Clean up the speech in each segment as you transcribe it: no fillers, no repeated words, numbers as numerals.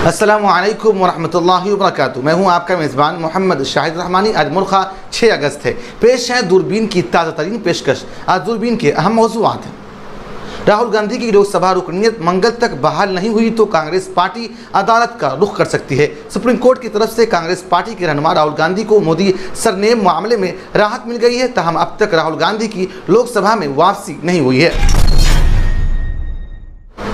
अस्सलामु अलैकुम वरहमतुल्लाहि वबरकातुहू। मैं हूं आपका मेज़बान मोहम्मद शाहिद रहमानी। आज मुल्क 6 अगस्त है। पेश है दूरबीन की ताज़ा तरीन पेशकश। आज दूरबीन के अहम मौज़ूआत हैं। राहुल गांधी की लोकसभा रुकनीत मंगल तक बहाल नहीं हुई तो कांग्रेस पार्टी अदालत का रुख कर सकती है। सुप्रीम कोर्ट की तरफ से कांग्रेस पार्टी के रहनुमा राहुल गांधी को मोदी सरनेम मामले में राहत मिल गई है। तहम अब तक राहुल गांधी की लोकसभा में वापसी नहीं हुई है।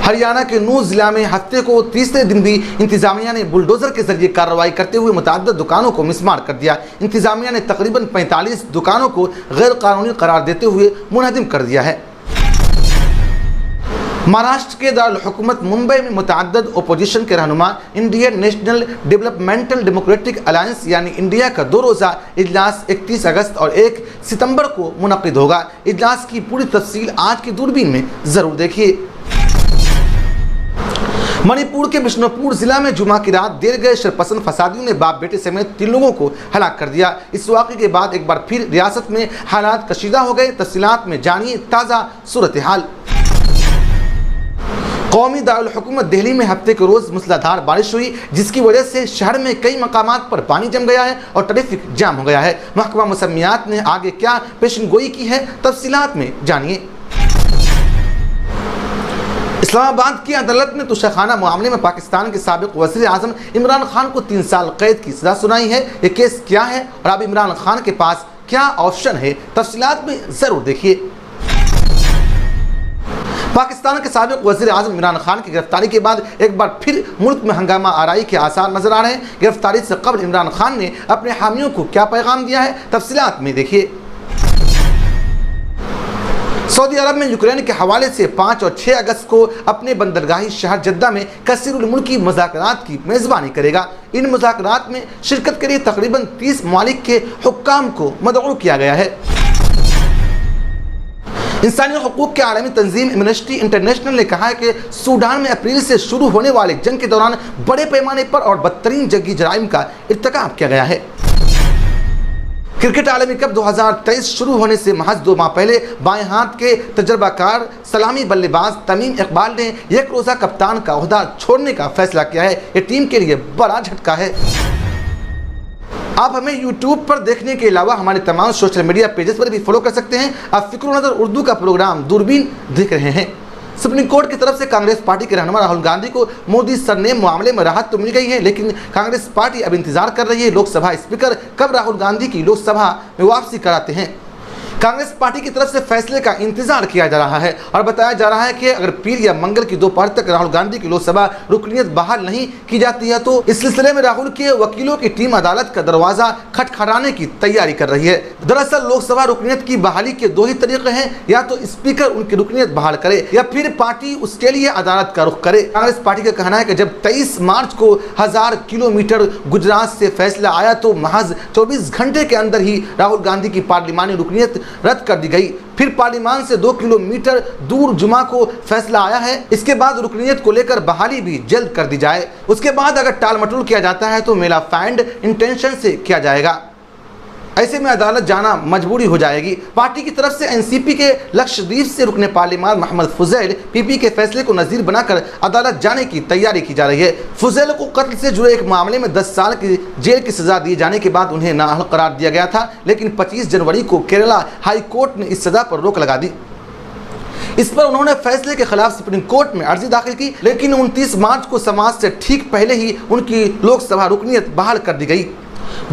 हरियाणा के नूह जिला में हफ्ते को तीसरे दिन भी इंतजामिया ने बुलडोजर के जरिए कार्रवाई करते हुए मुतअद्दिद दुकानों को मिसमार कर दिया। इंतजामिया ने तकरीबन 45 दुकानों को गैर कानूनी करार देते हुए मुनहदिम कर दिया है। महाराष्ट्र के दारुल हुकूमत मुंबई में मुतअद्दिद ओपोजिशन के रहनुमा Indian national developmental democratic alliance यानी इंडिया का 2 रोज़ा इजलास 31 अगस्त और 1 सितंबर को मुनक़िद होगा। इजलास की पूरी तफसील आज की दूरबीन में ज़रूर देखिए। मणिपुर के बिष्णुपुर जिला में जुमा की रात देर गए शरपसंद फसादियों ने बाप बेटे समेत 3 लोगों को हलाक कर दिया। इस वाक़े के बाद एक बार फिर रियासत में हालात कशीदा हो गए। तफसीलात में जानिए ताज़ा सूरत हाल। कौमी दारुल हुकूमत दिल्ली में हफ्ते के रोज़ मूसलाधार बारिश हुई, जिसकी वजह से शहर में कई मकामात पर पानी जम गया है और ट्रैफिक जाम हो गया है। महकमा मौसमियात ने आगे क्या पेशेनगोई की है, तफसीलात में जानिए। इस्लामाबाद की अदालत ने तोशाखाना मामले में पाकिस्तान के साबिक वज़ीर आज़म इमरान खान को 3 साल कैद की सज़ा सुनाई है। ये केस क्या है और अब इमरान खान के पास क्या ऑप्शन है, तफसीलात में ज़रूर देखिए। पाकिस्तान के साबिक वज़ीर आज़म इमरान खान की गिरफ्तारी के बाद एक बार फिर मुल्क में हंगामा आराई के आसार नजर आ रहे हैं। गिरफ्तारी से कबल इमरान खान ने अपने हामियों को क्या पैगाम दिया है, तफसीलात में देखिए। सऊदी अरब में यूक्रेन के हवाले से 5 और 6 अगस्त को अपने बंदरगाही शहर जद्दा में कसीरुल मुल्की मुज़ाकरात की मेज़बानी करेगा। इन मुज़ाकरात में शिरकत के लिए तकरीबन 30 ममालिक के हुक्काम को मदऊ किया गया है। इंसानी हकूक़ के आलमी तंजीम एमनेस्टी इंटरनेशनल ने कहा है कि सूडान में अप्रैल से शुरू होने वाले जंग के दौरान बड़े पैमाने पर और बदतरीन जंगी जराइम का इर्तिकाब किया गया है। क्रिकेट आलमी कप 2023 शुरू होने से महज 2 माह पहले बाएं हाथ के तजर्बाकार सलामी बल्लेबाज तमीम इकबाल ने एक रोज़ा कप्तान का ओहदा छोड़ने का फैसला किया है। ये टीम के लिए बड़ा झटका है। आप हमें YouTube पर देखने के अलावा हमारे तमाम सोशल मीडिया पेजेस पर भी फॉलो कर सकते हैं। आप फ़िक्र नज़र उर्दू का प्रोग्राम दूरबीन देख रहे हैं। सुप्रीम कोर्ट की तरफ से कांग्रेस पार्टी के रहनुमा राहुल गांधी को मोदी सरनेम मामले में राहत तो मिल गई है, लेकिन कांग्रेस पार्टी अब इंतजार कर रही है लोकसभा स्पीकर कब राहुल गांधी की लोकसभा में वापसी कराते हैं। कांग्रेस पार्टी की तरफ से फैसले का इंतजार किया जा रहा है और बताया जा रहा है कि अगर पीर या मंगल की दोपहर तक राहुल गांधी की लोकसभा रुकनीत बहाल नहीं की जाती है तो इस सिलसिले में राहुल के वकीलों की टीम अदालत का दरवाजा खटखटाने की तैयारी कर रही है। दरअसल लोकसभा रुकनीत की बहाली के 2 ही तरीके हैं, या तो स्पीकर उनकी रुकनीत बहाल करे या फिर पार्टी उसके लिए अदालत का रुख करे। कांग्रेस पार्टी का कहना है कि जब 23 मार्च को 1000 किलोमीटर गुजरात से फैसला आया तो महज 24 घंटे के अंदर ही राहुल गांधी की पार्लिमानी रुकनीत रद्द कर दी गई। फिर पार्लिमान से 2 किलोमीटर दूर जुमा को फैसला आया है। इसके बाद रुकनीत को लेकर बहाली भी जल्द कर दी जाए। उसके बाद अगर टाल मटोल किया जाता है तो मेला फाइंड इंटेंशन से किया जाएगा। ऐसे में अदालत जाना मजबूरी हो जाएगी। पार्टी की तरफ से एनसीपी के लक्षद्वीप से रुकने पार्लिमान मोहम्मद फुजैल पीपी के फैसले को नज़ीर बनाकर अदालत जाने की तैयारी की जा रही है। फुजैल को कत्ल से जुड़े एक मामले में 10 साल की जेल की सज़ा दिए जाने के बाद उन्हें नाअहल करार दिया गया था, लेकिन 25 जनवरी को केरला हाई कोर्ट ने इस सज़ा पर रोक लगा दी। इस पर उन्होंने फैसले के खिलाफ सुप्रीम कोर्ट में अर्जी दाखिल की, लेकिन 29 मार्च को समाज से ठीक पहले ही उनकी लोकसभा रुकनीत बहाल कर दी गई।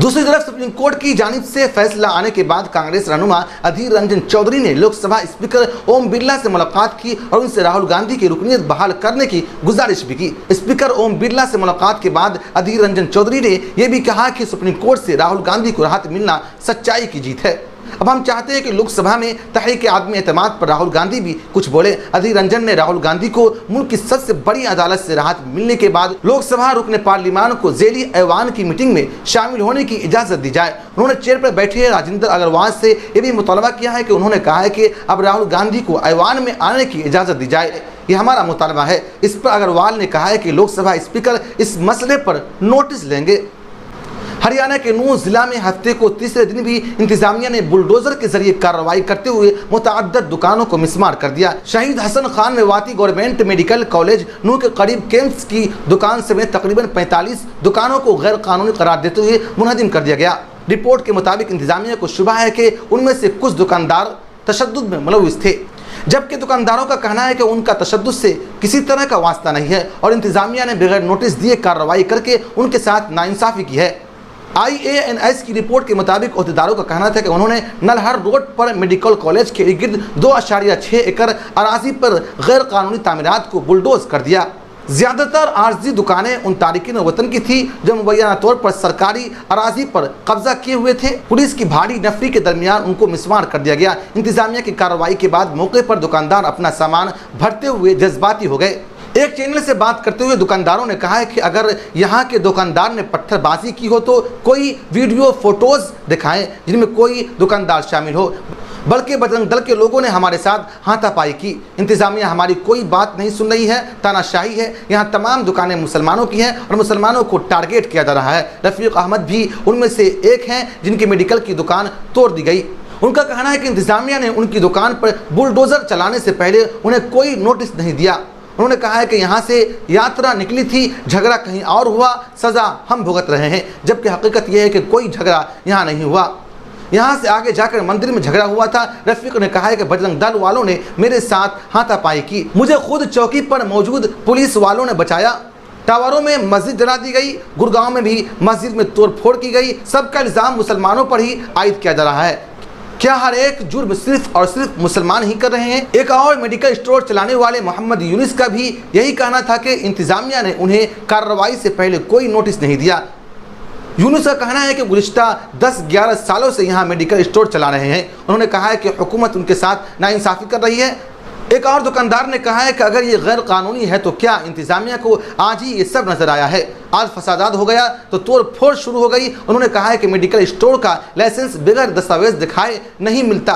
दूसरी तरफ सुप्रीम कोर्ट की जानिब से फैसला आने के बाद कांग्रेस रहनुमा अधीर रंजन चौधरी ने लोकसभा स्पीकर ओम बिरला से मुलाकात की और उनसे राहुल गांधी की रुकनीत बहाल करने की गुजारिश भी की। स्पीकर ओम बिरला से मुलाकात के बाद अधीर रंजन चौधरी ने यह भी कहा कि सुप्रीम कोर्ट से राहुल गांधी को राहत मिलना सच्चाई की जीत है। अब हम चाहते हैं कि लोकसभा में तहरीक आदमी एतमाद पर राहुल गांधी भी कुछ बोले। अधीर रंजन ने राहुल गांधी को मुल्क की सबसे बड़ी अदालत से राहत मिलने के बाद लोकसभा रुकने पार्लिमान को ज़ेली ऐवान की मीटिंग में शामिल होने की इजाज़त दी जाए। उन्होंने चेयर पर बैठे राजेंद्र अग्रवाल से यह भी मुतालबा किया है कि उन्होंने कहा है कि अब राहुल गांधी को ऐवान में आने की इजाज़त दी जाए। ये हमारा मुतालबा है। इस पर अग्रवाल ने कहा है कि लोकसभा स्पीकर इस मसले पर नोटिस लेंगे। हरियाणा के नूंह जिला में हफ्ते को तीसरे दिन भी इंतजामिया ने बुलडोजर के जरिए कार्रवाई करते हुए मुतअद्दिद दुकानों को मिसमार कर दिया। Shaheed Hasan Khan Mewati government medical college Nuh के करीब केम्स की दुकान समेत तकरीबन 45 दुकानों को गैर कानूनी करार देते हुए मुनहदिम कर दिया गया। रिपोर्ट के मुताबिक इंतजामिया को शुबा है कि उनमें से कुछ दुकानदार तशद्दुद में मुलव्विस थे, जबकि दुकानदारों का कहना है कि उनका तशद्दुद से किसी तरह का वास्ता नहीं है और इंतजामिया ने बगैर नोटिस दिए कार्रवाई करके उनके साथ नाइंसाफ़ी की है। IANS की रिपोर्ट के मुताबिक अहदेदारों का कहना था कि उन्होंने नलहर रोड पर मेडिकल कॉलेज के इर्द 2.6 एकड़ अराजी पर गैर कानूनी तामीरात को बुलडोज कर दिया। ज़्यादातर आर्जी दुकानें उन तारिकीन वतन की थी जो मुबैना तौर पर सरकारी अराजी पर कब्जा किए हुए थे। पुलिस की भारी नफरी के दरमियान उनको मिसमार कर दिया गया। इंतजामिया की कार्रवाई के बाद मौके पर दुकानदार अपना सामान भरते हुए जज्बाती हो गए। एक चैनल से बात करते हुए दुकानदारों ने कहा है कि अगर यहाँ के दुकानदार ने पत्थरबाजी की हो तो कोई वीडियो फोटोज दिखाएं जिनमें कोई दुकानदार शामिल हो, बल्कि बजरंग दल के लोगों ने हमारे साथ हाथापाई की। इंतजामिया हमारी कोई बात नहीं सुन रही है, तानाशाही है। यहाँ तमाम दुकानें मुसलमानों की हैं और मुसलमानों को टारगेट किया जा रहा है। रफ़ीक अहमद भी उनमें से एक हैं जिनकी मेडिकल की दुकान तोड़ दी गई। उनका कहना है कि इंतजामिया ने उनकी दुकान पर बुलडोज़र चलाने से पहले उन्हें कोई नोटिस नहीं दिया। उन्होंने कहा है कि यहाँ से यात्रा निकली थी, झगड़ा कहीं और हुआ, सज़ा हम भुगत रहे हैं, जबकि हकीकत यह है कि कोई झगड़ा यहाँ नहीं हुआ। यहाँ से आगे जाकर मंदिर में झगड़ा हुआ था। रफ़ीक ने कहा है कि बजरंग दल वालों ने मेरे साथ हाथापाई की, मुझे खुद चौकी पर मौजूद पुलिस वालों ने बचाया। टावरों में मस्जिद जला दी गई, गुड़गांव में भी मस्जिद में तोड़फोड़ की गई। सबका इल्ज़ाम मुसलमानों पर ही आयद किया जा रहा है। क्या हर एक जुर्म सिर्फ और सिर्फ मुसलमान ही कर रहे हैं? एक और मेडिकल स्टोर चलाने वाले मोहम्मद यूनिस का भी यही कहना था कि इंतजामिया ने उन्हें कार्रवाई से पहले कोई नोटिस नहीं दिया। यूनुस का कहना है कि गुज़िश्ता 10-11 सालों से यहाँ मेडिकल स्टोर चला रहे हैं। उन्होंने कहा है कि हुकूमत उनके साथ नाइंसाफ़ी कर रही है। एक और दुकानदार ने कहा है कि अगर ये गैर कानूनी है तो क्या इंतजामिया को आज ही ये सब नज़र आया है? आज फसादात हो गया तो तोड़ फोड़ शुरू हो गई। उन्होंने कहा है कि मेडिकल स्टोर का लाइसेंस बगैर दस्तावेज दिखाए नहीं मिलता,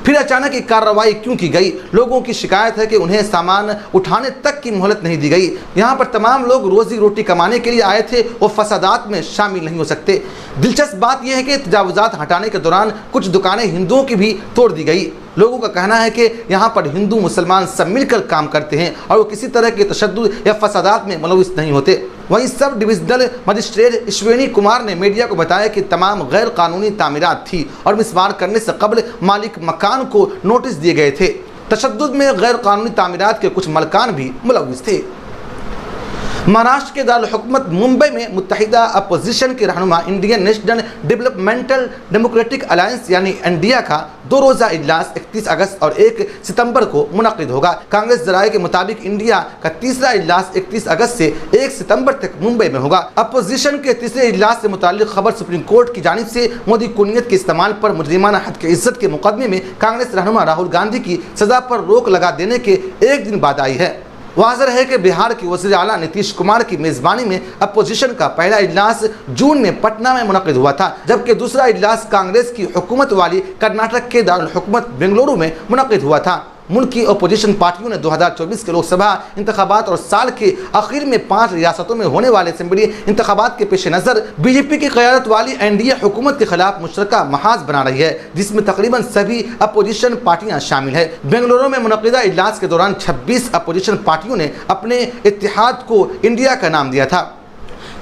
फिर अचानक ये कार्रवाई क्यों की गई? लोगों की शिकायत है कि उन्हें सामान उठाने तक की मोहलत नहीं दी गई। यहाँ पर तमाम लोग रोज़ी रोटी कमाने के लिए आए थे, वो फसादात में शामिल नहीं हो सकते। दिलचस्प बात यह है कि तजावुज़ात हटाने के दौरान कुछ दुकानें हिंदुओं की भी तोड़ दी गई। लोगों का कहना है कि यहाँ पर हिंदू मुसलमान सब मिलकर काम करते हैं और वो किसी तरह के तशद्दुद या फसादात में मुलव्विस नहीं होते। वहीं sub divisional magistrate Ashwini Kumar ने मीडिया को बताया कि तमाम गैर कानूनी तामीरात थी और मिसमार करने से कबल मालिक मकान को नोटिस दिए गए थे। तशद्दुद में गैर कानूनी तामीरात के कुछ मलकान भी मुलव्विस थे। महाराष्ट्र के दारुल हुकूमत मुंबई में मुत्तहिदा अपोजिशन के रहनुमा Indian national developmental democratic alliance यानी इंडिया का 2 रोज़ा इजलास 31 अगस्त और 1 सितंबर को मुनक़िद होगा। कांग्रेस जराये के मुताबिक इंडिया का तीसरा इजलास 31 अगस्त से 1 सितंबर तक मुंबई में होगा। अपोजिशन के तीसरे इजलास से मुताल्लिक़ खबर सुप्रीम कोर्ट की जानिब से मोदी कुनियत के इस्तेमाल पर मुजरिमाना हद के इज्जत के मुकदमे में कांग्रेस रहनुमा राहुल गांधी की सज़ा पर रोक लगा देने के एक दिन बाद आई है। वाज़ेह है कि बिहार के वज़ीर आला नीतीश कुमार की मेज़बानी में अपोजिशन का पहला इजलास जून में पटना में मुनक़िद हुआ था, जबकि दूसरा इजलास कांग्रेस की हुकूमत वाली कर्नाटक के दारुल हुकूमत बेंगलुरु में मुनक़िद हुआ था। मुल्क की अपोजिशन पार्टियों ने 2024 के लोकसभा इंतखाबात और साल के आखिर में 5 रियासतों में होने वाले असेंबली इंतखाबात के पेश नज़र बीजेपी की क़यादत वाली एनडीए हुकूमत के खिलाफ मुशतरका महाज बना रही है, जिसमें तकरीबन सभी अपोजिशन पार्टियां शामिल है। बेंगलुरु में मुनक़िदा इजलास के दौरान 26 अपोजिशन पार्टियों ने अपने इत्तेहाद को इंडिया का नाम दिया था।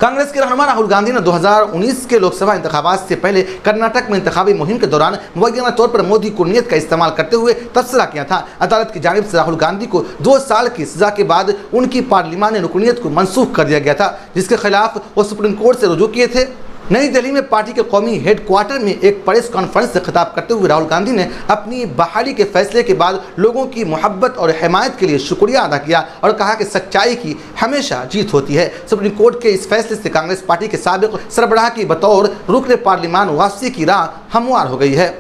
कांग्रेस के रहनुमा राहुल गांधी ने 2019 के लोकसभा इंतखाबात से पहले कर्नाटक में इंतखाबी मुहिम के दौरान मुबैना तौर पर मोदी कुनियत का इस्तेमाल करते हुए तबसरा किया था। अदालत की जानिब से राहुल गांधी को 2 साल की सजा के बाद उनकी पार्लिमानी रुकनीत को मनसूख कर दिया गया था, जिसके खिलाफ वो सुप्रीम कोर्ट से रुजू किए थे। नई दिल्ली में पार्टी के कौमी हेडक्वार्टर में एक प्रेस कॉन्फ्रेंस से खिताब करते हुए राहुल गांधी ने अपनी बहाली के फैसले के बाद लोगों की मोहब्बत और हिमायत के लिए शुक्रिया अदा किया और कहा कि सच्चाई की हमेशा जीत होती है। सुप्रीम कोर्ट के इस फैसले से कांग्रेस पार्टी के साबिक सरबराह की बतौर रुकन पार्लिमान वापसी की राह हमवार हो गई है।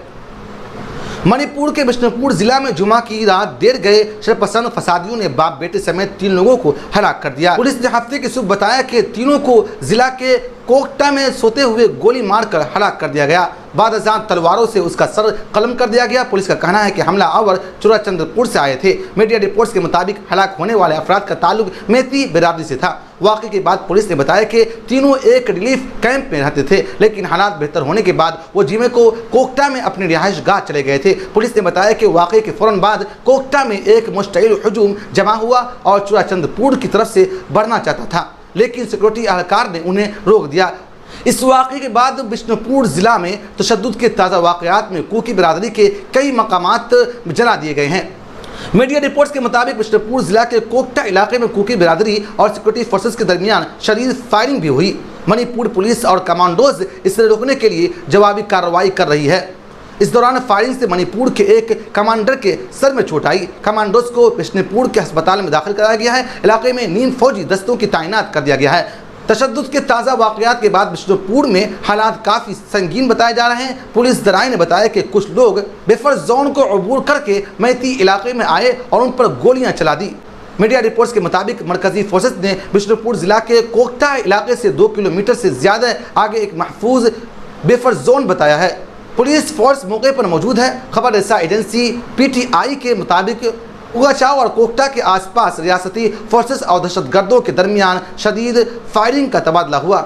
मणिपुर के बिष्णुपुर जिला में जुमा की रात देर गए शरपसंद फसादियों ने बाप बेटे समेत 3 लोगों को हलाक कर दिया। पुलिस ने हफ्ते की सुबह बताया कि तीनों को जिला के कोकटा में सोते हुए गोली मारकर हलाक कर दिया गया। बाद अज़ां तलवारों से उसका सर कलम कर दिया गया। पुलिस का कहना है कि हमलावर चूड़ाचंद्रपुर से आए थे। मीडिया रिपोर्ट्स के मुताबिक हलाक होने वाले अफराद का ताल्लुक मेती बिरादरी से था। वाक़े के बाद पुलिस ने बताया कि तीनों एक रिलीफ कैंप में रहते थे, लेकिन हालात बेहतर होने के बाद वो जुमे को कोकटा में अपनी रिहाइश गाह चले गए थे। पुलिस ने बताया कि वाक़े के फ़ौरन बाद कोकटा में एक मुश्तइल हुजूम जमा हुआ और चूड़ाचंद्रपुर की तरफ से बढ़ना चाहता था, लेकिन सिक्योरिटी एहलकार ने उन्हें रोक दिया। इस वाक़े के बाद बिष्णुपुर ज़िला में तशद्दुद के ताज़ा वाक़यात में कुकी बिरादरी के कई मकामात जला दिए गए हैं। मीडिया रिपोर्ट्स के मुताबिक बिष्णुपुर जिला के कोकटा इलाके में कुकी बिरादरी और सिक्योरिटी फोर्सेस के दरमियान शदीद फायरिंग भी हुई। मणिपुर पुलिस और कमांडोज इसे रोकने के लिए जवाबी कार्रवाई कर रही है। इस दौरान फायरिंग से मणिपुर के एक कमांडर के सर में चोट आई। कमांडोज को बिष्णुपुर के अस्पताल में दाखिल कराया गया है। इलाके में नीम फौजी दस्तों की तैनात कर दिया गया है। तशद्दुद के ताज़ा वाक़यात के बाद बिष्णुपुर में हालात काफ़ी संगीन बताए जा रहे हैं। पुलिस ज़राए ने बताया कि कुछ लोग बफर जोन को अबूर करके मैती इलाके में आए और उन पर गोलियां चला दी। मीडिया रिपोर्ट्स के मुताबिक मरकजी फोर्सेस ने बिष्णुपुर ज़िला के कोकटा इलाके से 2 किलोमीटर से ज़्यादा आगे एक महफूज बफर जोन बताया है। पुलिस फोर्स मौके पर मौजूद है। खबर रसा एजेंसी PTI के मुताबिक उगाचाव और कोकटा के आसपास रियासती फोर्सेस और दहशतगर्दों के दरमियान शदीद फायरिंग का तबादला हुआ।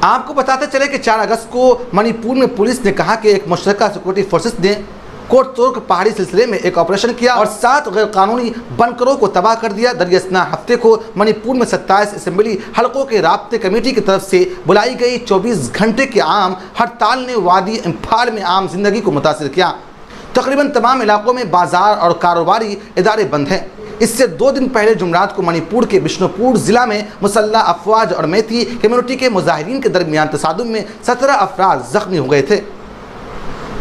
आपको बताते चले कि 4 अगस्त को मणिपुर में पुलिस ने कहा कि एक मुश्तरका सिक्योरिटी फोर्सेस ने कोटतोर्क पहाड़ी सिलसिले में एक ऑपरेशन किया और 7 गैर कानूनी बनकरों को तबाह कर दिया। दरियासना हफ्ते को मणिपुर में 27 असेंबली हलकों के राब्ते कमेटी की तरफ से बुलाई गई 24 घंटे की आम हड़ताल ने वादी इम्फाल में आम जिंदगी को मुतासिर किया। तकरीबन तमाम इलाकों में बाजार और कारोबारी इदारे बंद हैं। इससे 2 दिन पहले जुमरात को मणिपुर के बिष्णुपुर ज़िला में मुसल्ला अफवाज और मैती कम्युनिटी के मुजाहिरीन के दरमियान तसादुम में 17 अफराद जख्मी हो गए थे।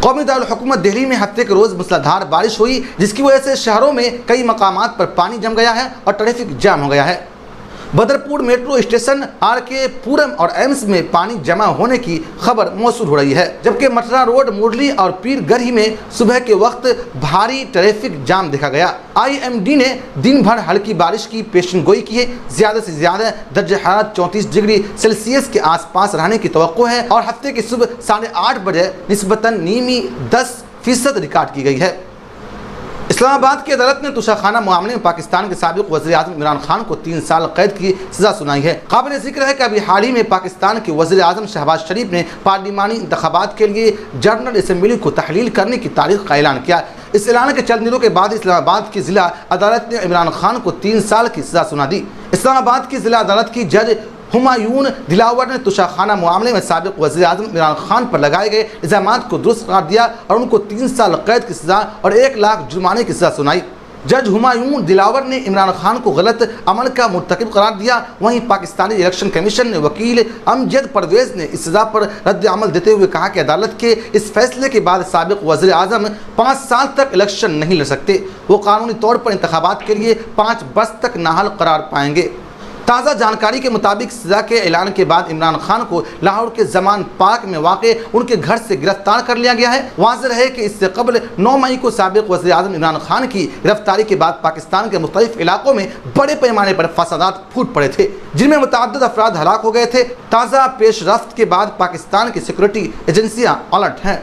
कौमी दारुल हुकूमत दिल्ली में हफ्ते के रोज़ मूसलाधार बारिश हुई, जिसकी वजह से शहरों में कई मकामात पर पानी जम गया है और ट्रैफिक जाम हो गया है। बदरपुर मेट्रो स्टेशन, RK पुरम और एम्स में पानी जमा होने की खबर मौसूल हो रही है, जबकि मटरा रोड, मुरली और पीरगढ़ी में सुबह के वक्त भारी ट्रैफिक जाम देखा गया। IMD ने दिन भर हल्की बारिश की पेशन गोई की है। ज़्यादा से ज़्यादा दर्ज हरारत 34 डिग्री सेल्सियस के आसपास रहने की तवक्को है और हफ्ते की सुबह 8:30 बजे निस्बतन नीमी 10% रिकॉर्ड की गई है। इस्लामाबाद की अदालत ने तुषाखाना मामले में पाकिस्तान के साबिक वज़ीर-ए-आज़म इमरान खान को 3 साल कैद की सज़ा सुनाई है। काबिल जिक्र है कि अभी हाल ही में पाकिस्तान के वज़ीर-ए-आज़म शहबाज शरीफ ने पार्लिमानी इंतखाबात के लिए जनरल असम्बली को तहलील करने की तारीख का ऐलान किया। इस ऐलान के चंद दिनों के बाद इस्लामाबाद की ज़िला अदालत ने इमरान खान को 3 साल की सज़ा सुना दी। इस्लामाबाद की ज़िला अदालत की जज हुमायून दिलावर ने तुषाखाना मामले में साबिक वज़ीर-ए-आज़म इमरान खान पर लगाए गए इल्ज़ामात को दुरुस्त करार दिया और उनको 3 साल कैद की सज़ा और 1 लाख जुर्माने की सज़ा सुनाई। जज हुमायून दिलावर ने इमरान खान को गलत अमल का मुर्तकिब करार दिया। वहीं पाकिस्तानी इलेक्शन कमीशन ने वकील अमजद परवेज़ ने इस सज़ा पर रद्द अमल देते हुए कहा कि अदालत के इस फैसले के बाद साबिक वज़ीर-ए-आज़म 5 साल तक इलेक्शन नहीं लड़ सकते। वो कानूनी तौर पर इंतखाबात के लिए 5 वर्ष तक नाअहल करार पाएंगे। ताज़ा जानकारी के मुताबिक सज़ा के ऐलान के बाद इमरान खान को लाहौर के जमान पार्क में वाक़े उनके घर से गिरफ्तार कर लिया गया है। वाज़ेह है कि इससे कबल 9 मई को साबिक वज़ीर-ए-आज़म इमरान खान की गिरफ्तारी के बाद पाकिस्तान के मुख्तलिफ इलाकों में बड़े पैमाने पर फसादात फूट पड़े थे, जिनमें मुतअद्दिद अफराद हलाक हो गए थे। ताज़ा पेशरफ्त के बाद पाकिस्तान की सिक्योरिटी एजेंसियाँ अलर्ट हैं।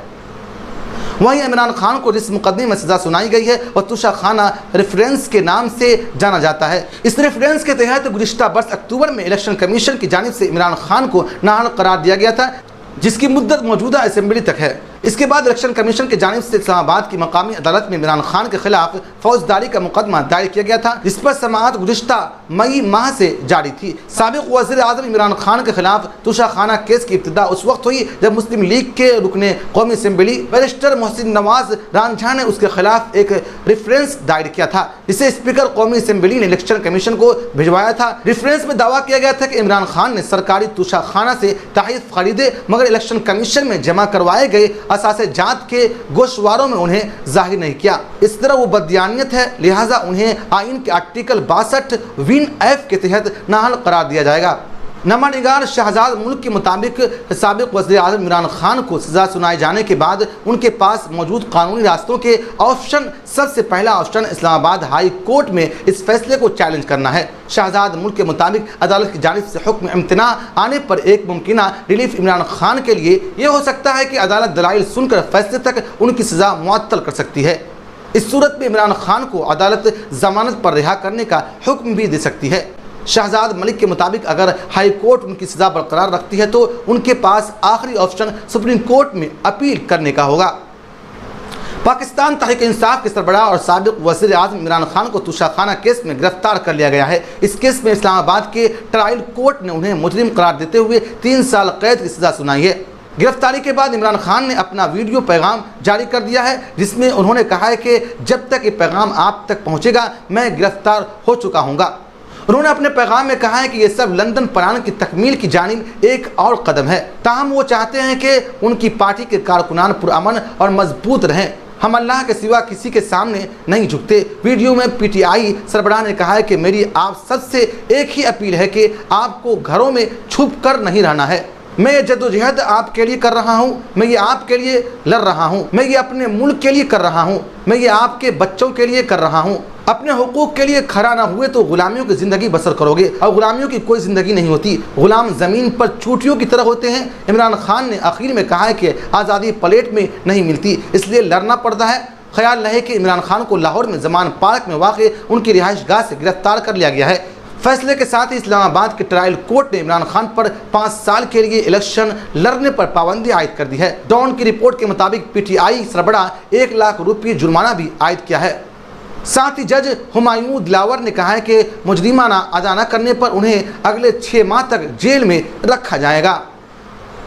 वहीं इमरान खान को जिस मुकदमे में सज़ा सुनाई गई है वह तुषाखाना रेफरेंस के नाम से जाना जाता है। इस रेफरेंस के तहत गुज़िश्ता वर्ष अक्टूबर में इलेक्शन कमीशन की जानिब से इमरान खान को नाअहल करार दिया गया था, जिसकी मुद्दत मौजूदा असेंबली तक है। इसके बाद इलेक्शन कमीशन की जानिब से इस्लामाबाद की मकामी अदालत में इमरान खान के खिलाफ फौजदारी का मुकदमा दायर किया गया था, जिस पर समाअत गुज़िश्ता मई माह से जारी थी। साबिक वज़ीर-ए-आज़म इमरान खान के खिलाफ तुषाखाना केस की इब्तिदा उस वक्त हुई जब मुस्लिम लीग के रुकने कौमी असेंबली बैरिस्टर मोहसिन नवाज रांझा ने उसके खिलाफ एक रेफरेंस दायर किया था, जिसे स्पीकर कौमी असेंबली ने इलेक्शन कमीशन को भिजवाया था। रेफरेंस में दावा किया गया था कि इमरान खान ने सरकारी तुषाखाना से तहफ़ खरीदे, मगर इलेक्शन कमीशन में जमा करवाए गए असासे जात के गोशवारों में उन्हें जाहिर नहीं किया। इस तरह वो बदयानियत है, लिहाजा उन्हें आइन के आर्टिकल 62 विन F के तहत नाअहल करार दिया जाएगा। नमानिगार शहजाद मुल्क के मुताबिक साबिक वज़ीर आज़म इमरान खान को सज़ा सुनाए जाने के बाद उनके पास मौजूद कानूनी रास्तों के ऑप्शन, सबसे पहला ऑप्शन इस्लामाबाद हाई कोर्ट में इस फैसले को चैलेंज करना है। शहजाद मुल्क के मुताबिक अदालत की जानिब से हुक्म इम्तना आने पर एक मुमकिना रिलीफ इमरान खान के लिए ये हो सकता है कि अदालत दलाइल सुनकर फैसले तक उनकी सज़ा मुअत्तल कर सकती है। इस सूरत में इमरान खान को अदालत जमानत पर रिहा करने का हुक्म भी दे सकती है। शहजाद मलिक के मुताबिक अगर हाई कोर्ट उनकी सज़ा बरकरार रखती है तो उनके पास आखिरी ऑप्शन सुप्रीम कोर्ट में अपील करने का होगा। पाकिस्तान तहरीक इंसाफ के सरबराह और साबिक वज़ीर आज़म इमरान खान को तोशाखाना केस में गिरफ्तार कर लिया गया है। इस केस में इस्लामाबाद के ट्रायल कोर्ट ने उन्हें मुजरिम करार देते हुए 3 साल कैद की सज़ा सुनाई है। गिरफ्तारी के बाद इमरान खान ने अपना वीडियो पैगाम जारी कर दिया है, जिसमें उन्होंने कहा है कि जब तक ये पैगाम आप तक पहुँचेगा मैं गिरफ्तार हो चुका हूँगा। उन्होंने अपने पैगाम में कहा है कि ये सब लंदन प्लान की तकमील की जानिब एक और कदम है। ताहम वो चाहते हैं कि उनकी पार्टी के कारकुनान पुरअमन और मजबूत रहें। हम अल्लाह के सिवा किसी के सामने नहीं झुकते। वीडियो में PTI सरबराह ने कहा है कि मेरी आप सबसे एक ही अपील है कि आपको घरों में छुप कर नहीं रहना है। मैं ये जद्दोजहद आपके लिए कर रहा हूँ, मैं ये आपके लिए लड़ रहा हूँ, मैं ये अपने मुल्क के लिए कर रहा हूँ, मैं ये आपके बच्चों के लिए कर रहा हूँ। अपने हुकूक के लिए खड़ा ना हुए तो गुलामियों की ज़िंदगी बसर करोगे, और गुलामियों की कोई ज़िंदगी नहीं होती। गुलाम ज़मीन पर चूटियों की तरह होते हैं। इमरान खान ने आखिर में कहा है कि आज़ादी प्लेट में नहीं मिलती, इसलिए लड़ना पड़ता है। ख्याल रहे कि इमरान खान को लाहौर में ज़मान पार्क में वाक़ उनकी रिहाइश गाह से गिरफ्तार कर लिया गया है। फैसले के साथ ही इस्लामाबाद के ट्रायल कोर्ट ने इमरान खान पर 5 साल के लिए इलेक्शन लड़ने पर पाबंदी आयद कर दी है। डॉन की रिपोर्ट के मुताबिक PTI सरबराह 1 लाख रुपये जुर्माना भी आयद किया है। साथ ही जज हुमायूं दिलावर ने कहा है कि मुजरिमाना अदा न करने पर उन्हें अगले 6 माह तक जेल में रखा जाएगा।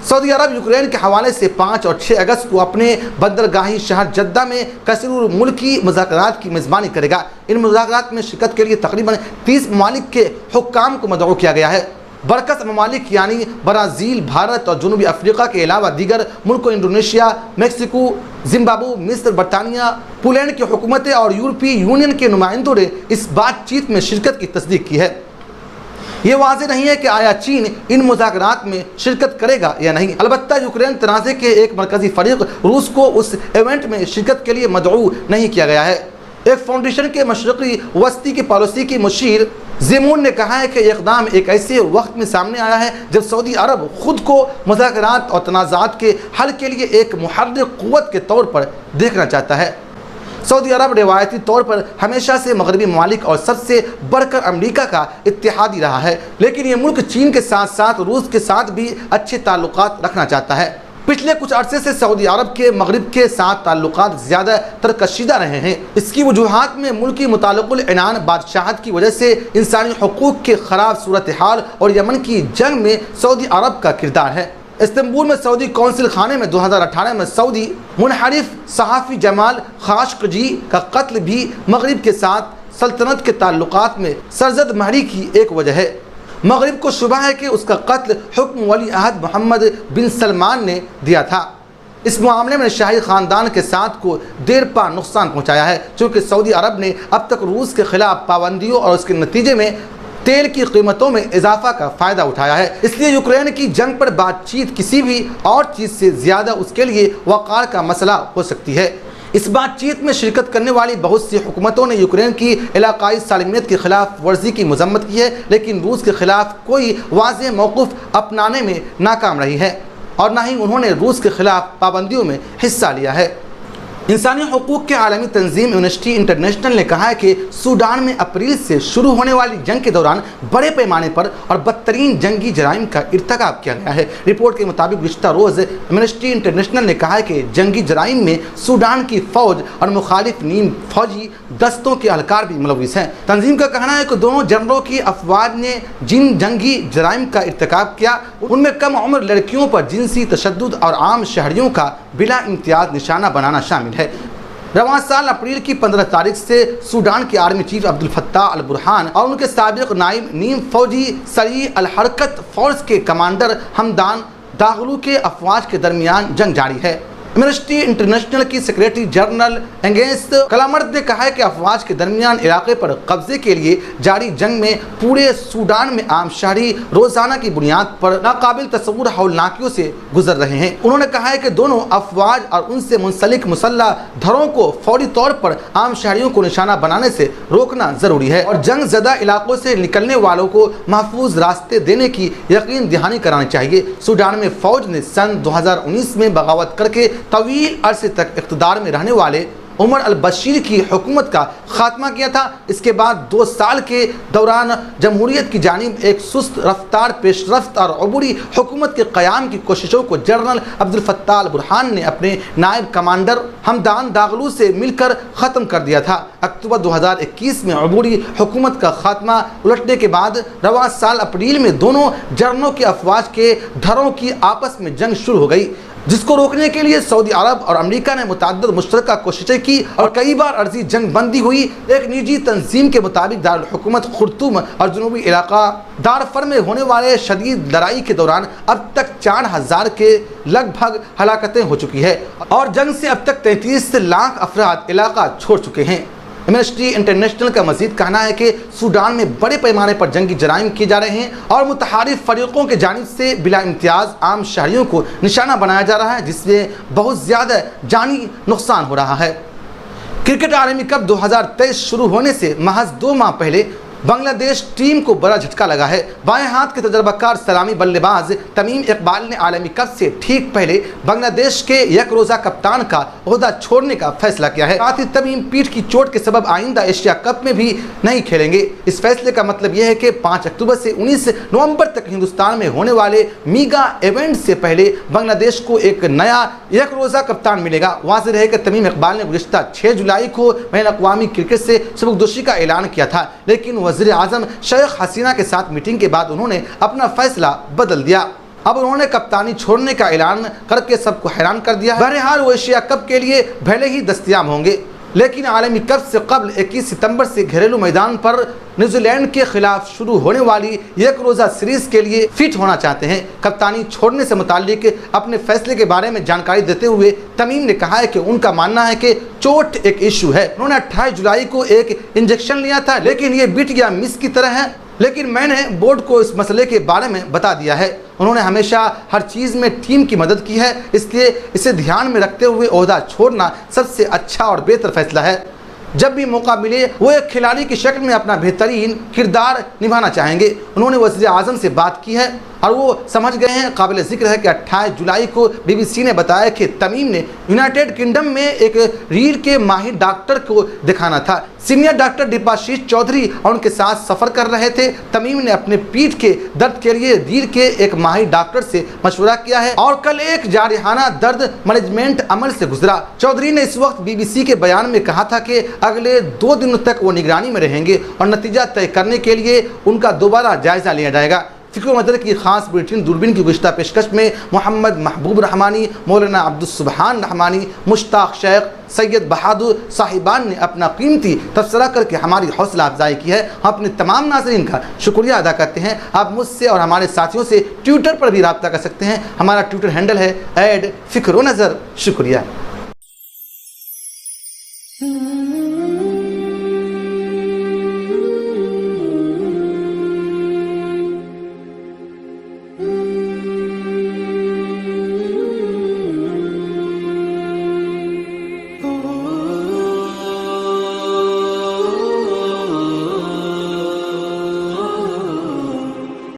सऊदी अरब यूक्रेन के हवाले से 5 और 6 अगस्त को अपने बंदरगाही शहर जद्दा में कसरूर मुल्की मुज़ाकरात की मेज़बानी करेगा। इन मुज़ाकरात में शिरकत के लिए तकरीबन 30 ममालिक के हुक्काम को मदऊ किया गया है। बरकस ममालिक यानी ब्राज़ील, भारत और जनूबी अफ्रीका के अलावा दीगर मुल्कों इंडोनेशिया, मेक्सिको, जिम्बाब्वे, मिस्र, बरतानिया, पोलैंड की हुकूमतें और यूरोपीय यूनियन के नुमाइंदों ने इस बातचीत में शिरकत की तस्दीक की है। ये वाज़ेह नहीं है कि आया चीन इन मुज़ाकरात में शिरकत करेगा या नहीं। अलबत्ता यूक्रेन तनाज़े के एक मरकज़ी फ़रीक रूस को उस इवेंट में शिरकत के लिए मदऊ नहीं किया गया है। एक फाउंडेशन के मशरक़ी वस्ती की पॉलिसी की मुशीर ज़िमून ने कहा है कि इक़दाम एक ऐसे वक्त में सामने आया है जब सऊदी अरब ख़ुद को मुज़ाकरात और तनाज़ात के हल के लिए एक मुहर्रिक क़ुव्वत के तौर पर देखना चाहता है। सऊदी अरब रिवायती तौर पर हमेशा से मगरबी ममालिक और सबसे बढ़कर अमेरिका का इत्तेहादी रहा है, लेकिन ये मुल्क चीन के साथ साथ रूस के साथ भी अच्छे ताल्लुकात रखना चाहता है। पिछले कुछ अरसे से सऊदी अरब के मगरिब के साथ ताल्लुकात ज़्यादातर कशीदा रहे हैं। इसकी वजूहात में मुल्की मुताल्लिकुल इनान बादशाहत की वजह से इंसानी हकूक़ के ख़राब सूरत हाल और यमन की जंग में सऊदी अरब का किरदार है। इस्तांबुल में सऊदी कौंसिल खाने में 2018 में सऊदी मुनहरिफ सहाफ़ी जमाल खाशकजी का कत्ल भी मगरिब के साथ सल्तनत के ताल्लुकात में सरजद महरी की एक वजह है। मगरिब को शुबह है कि उसका कत्ल हुक्म वली अहद मोहम्मद बिन सलमान ने दिया था। इस मामले में शाही ख़ानदान के साथ को देरपा नुकसान पहुँचाया है, चूँकि सऊदी अरब ने अब तक रूस के ख़िलाफ़ पाबंदियों और उसके नतीजे में तेल की कीमतों में इजाफा का फ़ायदा उठाया है। इसलिए यूक्रेन की जंग पर बातचीत किसी भी और चीज़ से ज़्यादा उसके लिए वक़ार का मसला हो सकती है। इस बातचीत में शिरकत करने वाली बहुत सी हुकूमतों ने यूक्रेन की इलाकाई सालमियत की खिलाफ वर्जी की मजम्मत की है, लेकिन रूस के ख़िलाफ़ कोई वाज़ेह मौक़िफ़ अपनाने में नाकाम रही है और ना ही उन्होंने रूस के ख़िलाफ़ पाबंदियों में हिस्सा लिया है। इंसानी हकूक़ के आलमी तंजीम एमनेस्टी इंटरनेशनल ने कहा है कि सूडान में अप्रैल से शुरू होने वाली जंग के दौरान बड़े पैमाने पर और बदतरीन जंगी जराइम का इर्तकाब किया गया है। रिपोर्ट के मुताबिक गुज़िश्ता रोज़ एमनेस्टी इंटरनेशनल ने कहा है कि जंगी जराइम में सूडान की फ़ौज और मुखालिफ नीम फौजी दस्तों के अहलकार भी मुलविस हैं। तंजीम का कहना है कि दोनों जनरलों की अफवाज ने जिन जंगी जराइम का इर्तकाब किया उनमें कम उम्र लड़कियों पर जिनसी तशद्दुद और आम शहरियों का बिला इम्तियाज़ निशाना बनाना शामिल है। रवां साल अप्रैल की 15 तारीख से सूडान के army chief Abdul Fattah al Burhan और उनके साबिक नाइब नीम फौजी सरी अल हरकत फोर्स के कमांडर हमदान दागलू के अफवाज के दरमियान जंग जारी है। एमनेस्टी इंटरनेशनल की सेक्रेटरी जनरल एंगेस कलामर्द ने कहा है कि अफवाज के दरमियान इलाके पर कब्जे के लिए जारी जंग में पूरे सूडान में आम शहरी रोजाना की बुनियाद पर नाकाबिल तस्वुर हौलनाकियों से गुजर रहे हैं। उन्होंने कहा है कि दोनों अफवाज और उनसे मुंसलिक मुसल्लह धड़ों को फौरी तौर पर आम शहरियों को निशाना बनाने से रोकना जरूरी है और जंग ज़दा इलाकों से निकलने वालों को महफूज रास्ते देने की यकीन दहानी करानी चाहिए। सूडान में फौज ने सन 2019 में बगावत करके तवील अरसे तक इक़्तिदार में रहने वाले उमर अल बशीर की हुकूमत का खात्मा किया था। इसके बाद 2 साल के दौरान जमहूरियत की जानिब एक सुस्त रफ्तार पेशरफ्त और अबूरी हुकूमत के क़याम की कोशिशों को general Abdul Fattah al Burhan ने अपने नायब कमांडर हमदान दागलू से मिलकर ख़त्म कर दिया था। अक्टूबर 2021 में अबूरी हुकूमत का खात्मा उलटने के बाद रवां साल अप्रैल में दोनों जनरलों के अफवाज के धड़ों की आपस में जंग शुरू हो गई, जिसको रोकने के लिए सऊदी अरब और अमेरिका ने मुतअद्दिद मुश्तरका कोशिशें की और कई बार अर्जी जंग बंदी हुई। एक निजी तंजीम के मुताबिक दारुल हुकूमत खुर्तुम और जनूबी इलाका दारफर में होने वाले शदीद लड़ाई के दौरान अब तक 4000 के लगभग हलाकतें हो चुकी है और जंग से अब तक 33 लाख अफराद इलाका छोड़ चुके हैं। एमनेस्टी इंटरनेशनल का मजीद कहना है कि सूडान में बड़े पैमाने पर जंगी जराइम किए जा रहे हैं और मुतहारिफ फरीकों के जानिब से बिला इम्तियाज़ आम शहरियों को निशाना बनाया जा रहा है, जिससे बहुत ज़्यादा जानी नुकसान हो रहा है। क्रिकेट आलमी कप 2023 शुरू होने से महज 2 माह पहले बांग्लादेश टीम को बड़ा झटका लगा है। बाएं हाथ के तजर्बाकार सलामी बल्लेबाज तमीम इकबाल ने आलमी कप से ठीक पहले बांग्लादेश के एक रोज़ा कप्तान का ओहदा छोड़ने का फैसला किया है। साथ ही तमीम पीठ की चोट के सबब आइंदा एशिया कप में भी नहीं खेलेंगे। इस फैसले का मतलब यह है कि 5 अक्टूबर से 19 नवंबर तक हिंदुस्तान में होने वाले मीगा इवेंट से पहले बांग्लादेश को एक नया एक रोज़ा कप्तान मिलेगा। वाज़ेह रहे कि तमीम इकबाल ने गुज़िश्ता 6 जुलाई को बैन अक़वामी क्रिकेट से सबकदोशी का ऐलान किया था, लेकिन वज़ीर आज़म शेख हसीना के साथ मीटिंग के बाद उन्होंने अपना फैसला बदल दिया। अब उन्होंने कप्तानी छोड़ने का ऐलान करके सबको हैरान कर दिया। बहरहाल वो एशिया कप के लिए भले ही दस्तयाब होंगे, लेकिन आलमी कप से कबल 21 सितंबर से घरेलू मैदान पर न्यूजीलैंड के खिलाफ शुरू होने वाली एक रोज़ा सीरीज के लिए फिट होना चाहते हैं। कप्तानी छोड़ने से मुताल्लिक अपने फैसले के बारे में जानकारी देते हुए तमीम ने कहा है कि उनका मानना है कि चोट एक इशू है। उन्होंने 28 जुलाई को एक इंजेक्शन लिया था, लेकिन ये बिट या मिस की तरह है, लेकिन मैंने बोर्ड को इस मसले के बारे में बता दिया है। उन्होंने हमेशा हर चीज़ में टीम की मदद की है, इसलिए इसे ध्यान में रखते हुए ओहदा छोड़ना सबसे अच्छा और बेहतर फैसला है। जब भी मौका मिले वो एक खिलाड़ी की शक्ल में अपना बेहतरीन किरदार निभाना चाहेंगे। उन्होंने वज़ीर आज़म से बात की है और वो समझ गए हैं। काबिल ज़िक्र है कि 28 जुलाई को BBC ने बताया कि तमीम ने यूनाइटेड किंगडम में एक रीढ़ के माहिर डॉक्टर को दिखाना था। सीनियर डॉक्टर दीपाशीष चौधरी और उनके साथ सफ़र कर रहे थे। तमीम ने अपने पीठ के दर्द के लिए रीढ़ के एक माहिर डॉक्टर से मशवरा किया है और कल एक जारिहाना दर्द मैनेजमेंट अमल से गुजरा। चौधरी ने इस वक्त BBC के बयान में कहा था कि अगले 2 दिनों तक वो निगरानी में रहेंगे और नतीजा तय करने के लिए उनका दोबारा जायज़ा लिया जाएगा। फ़िक्र मदद की खास बुलेटिन दूरबीन की गुज़िश्ता पेशकश में मोहम्मद महबूब रहमानी, मौलाना अब्दुल सुबहान रहमानी, मुश्ताक शेख, सैयद बहादुर साहिबान ने अपना कीमती तबसरा करके हमारी हौसला अफजाई की है। हम अपने तमाम नाज़रीन का शुक्रिया अदा करते हैं। आप मुझसे और हमारे साथियों से ट्विटर पर भी रब्ता कर सकते हैं। हमारा ट्विटर हैंडल है @फ़िक्र-ओ-नज़र। शुक्रिया।